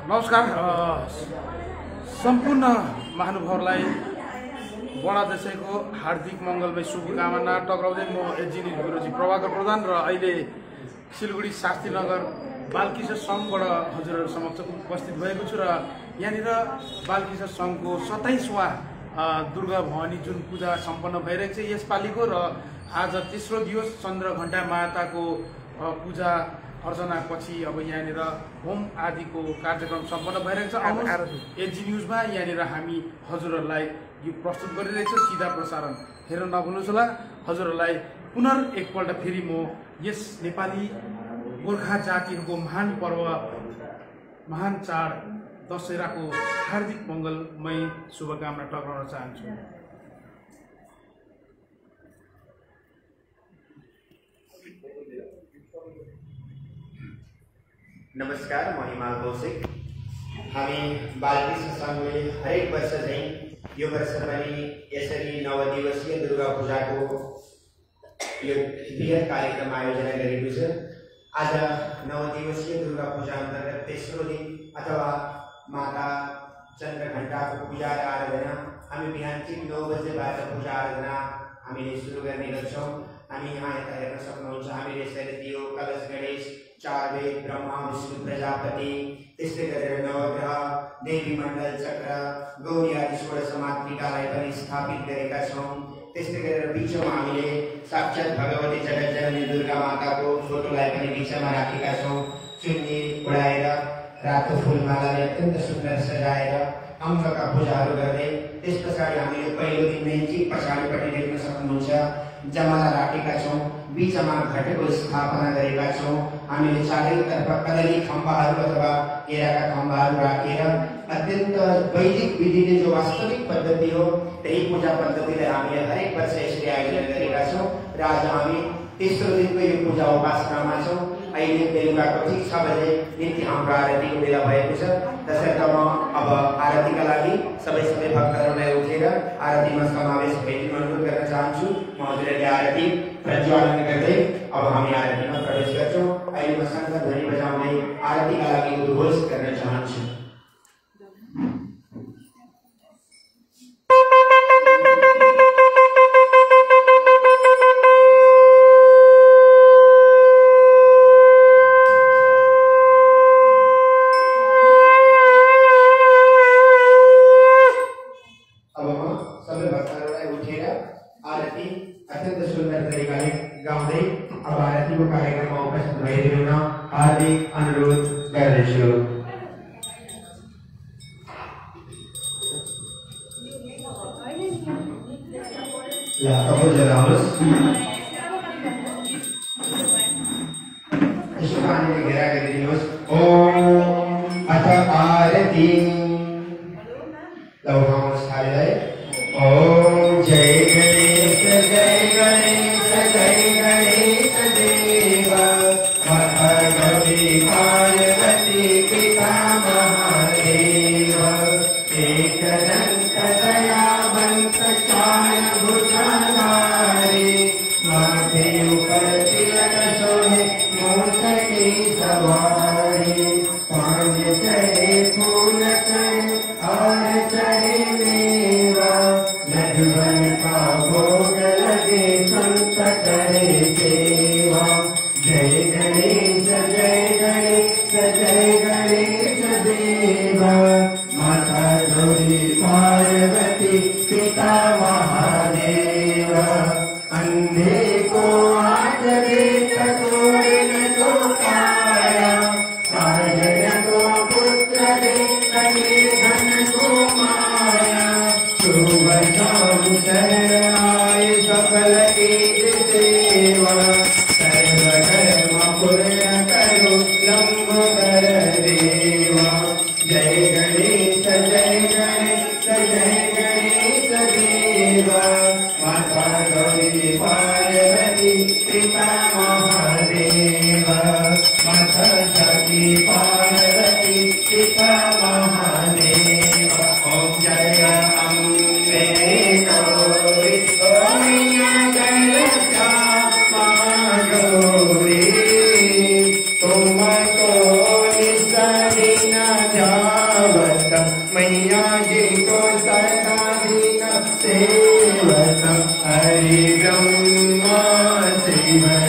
नमस्कार सम्पूर्ण महानुभावहरूलाई बडा दशैंको हार्दिक मङ्गलमय शुभकामना टक्राउँदै म एजी न्युज ब्युरोजी प्रभाकर प्रधान र अहिले सिलगढी शास्त्रीनगर बालकिशोर सङ्घबाट हजुरहरू समक्ष उपस्थित भएको छु र यहाँनिर बालकिशोर सङ्घको 27वां दुर्गा भवानी जुन पूजा सम्पन्न भइरहेको छ यसपालिको र आज तेस्रो दिवस चन्द्रघण्टा माताको पूजा अर्चनापछि अब यहाँनिर होम आदिको कार्यक्रम सम्पन्न भइरहेको छ। एजी न्युजमा यहाँनिर हामी हजुरहरूलाई यो प्रस्तुत गरिरहेको छ सिधा प्रसारण हेर्न नभुल्नुहोस् होला। हजुरहरूलाई पुनः एकपल्ट फेरि म यस नेपाली गोर्खा जातिहरूको महान पर्व महान चाड दशहराको हार्दिक मङ्गलमय शुभकामना टक्राउन चाहन्छु। नमस्कार, म हिमाल कौशिक। हामी बालकिशोर सङ्घले हरेक वर्ष चाहिँ यो वर्ष पनि यसरी 9 दिवसीय दुर्गा पूजाको यो बृहत कार्यक्रम आयोजना गरेको छ। आज 9 दिवसीय दुर्गा पूजा अन्तर्गत तेस्रो दिन अथवा माता चन्द्रघण्टाको पूजा र आराधना हामी बिहान 9 बजेबाट पूजा आराधना हामीले सुरु गर्ने गर्छौँ। हामी यहाँ यता हेर्न सक्नुहुन्छ हामीले यसरी दियो कलश गणेश 4 वेद ब्रह्मा विष्णु प्रजापति त्यस्तै गरेर नवग्रह देवी मण्डल चक्र गौरी आदि 16 मातृकालाई पनि स्थापित गरेका छौँ। त्यस्तै गरेर बिचमा हामीले साक्षात् भगवती जगतजननी दुर्गा माताको फोटोलाई पनि बिचमा राखेका छौँ। चुन्नी उडाएर रातो फुलमालाले अत्यन्त सुन्दर सजाएर अङ्गका पूजाहरू गर्दै त्यस पछाडि हामीले पहिलो दिनमै ठिक पछाडिपट्टि देख्न सक्नुहुन्छ जमाला राखेका छौँ। बीचमा घटको स्थापना गरेका छौँ। हामीले चारैतर्फ कदली खम्बाहरू अथवा केराका खम्बाहरू राखेर अत्यन्त वैदिक विधिले जो वास्तविक पद्धति हो त्यही पूजा पद्धतिले हामीले हरेक वर्ष यसरी आयोजना गरेका छौँ र आज हामी तेस्रो दिनको यो पूजा उपासनामा छौँ। अहिले बेलुकाको ठिक 6 बजे नित्य हाम्रो आरतीको बेला भएको छ। त्यसर्थ म अब आरतीका लागि सबै भक्तहरूलाई उठेर आरतीमा समावेश भइदिनु अनुरोध गर्न चाहन्छु। म हजुरहरूले आरती प्रज्वलन गर्दै अब हामी आरतीमा प्रवेश गर्छौँ। अहिले म शङ्ख ध्वनि बजाउँदै आरतीका लागि उद्घोष गर्न चाहन्छु। Om Jaya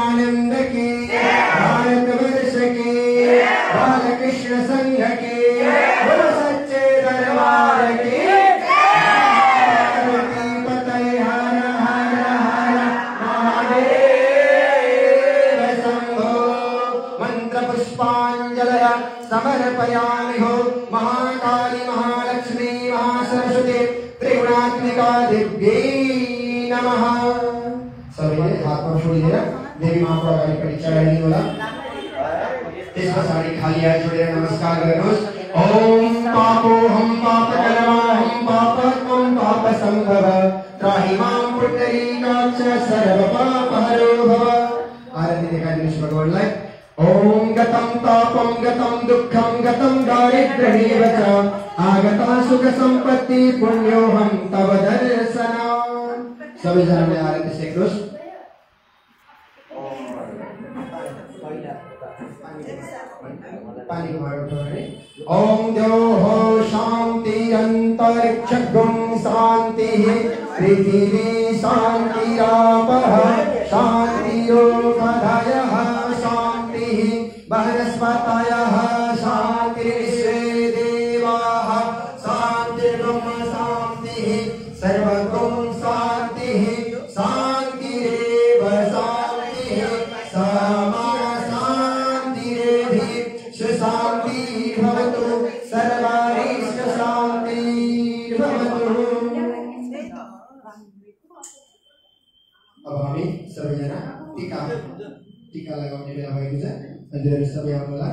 आनंद की समर्पयामि हो। महाकाली महालक्ष्मी महासरस्वती त्रिगुणात्मिका देव्यै नमः। सबैले हातमा छोडिदिएर देवी माको अगाडिपट्टि चढाइदिनु होला। त्यस पछाडि खाली हात जोडेर नमस्कार गर्नुहोस्। ओम पापोऽहं पापकर्माहं पापात्मं पापसम्भव त्राहि मां पुण्डरीकाक्ष सर्वपापहरो भव। आरती देखाइदिनुहोस् भगवानलाई। ओम गतं तापं गतं दुःखं गतं दारिद्र्यमेव च आगता सुख सम्पत्ति पुण्योऽहं तव दर्शनात्। सबैजनाले आरती सेक्नुहोस्। ओम द्योः शान्तिरन्तरिक्षगुं शान्तिः पृथिवी शान्तिरापः शान्तिरोपधयः शान्तिः वनस्पतयः शान्तिर्विश्वे देवाः शान्तिर्ब्रह्म शान्तिः सर्वगुं शान्तिः शान्तिरेव शान्तिः सामा शान्तिरेधि शान्ति भवतु सर्वारिष्ट शान्ति भवतु। अब हामी सबैजना टीका लगाउने बेला भएको छ। हजुरहरू सबै आउनुहोला।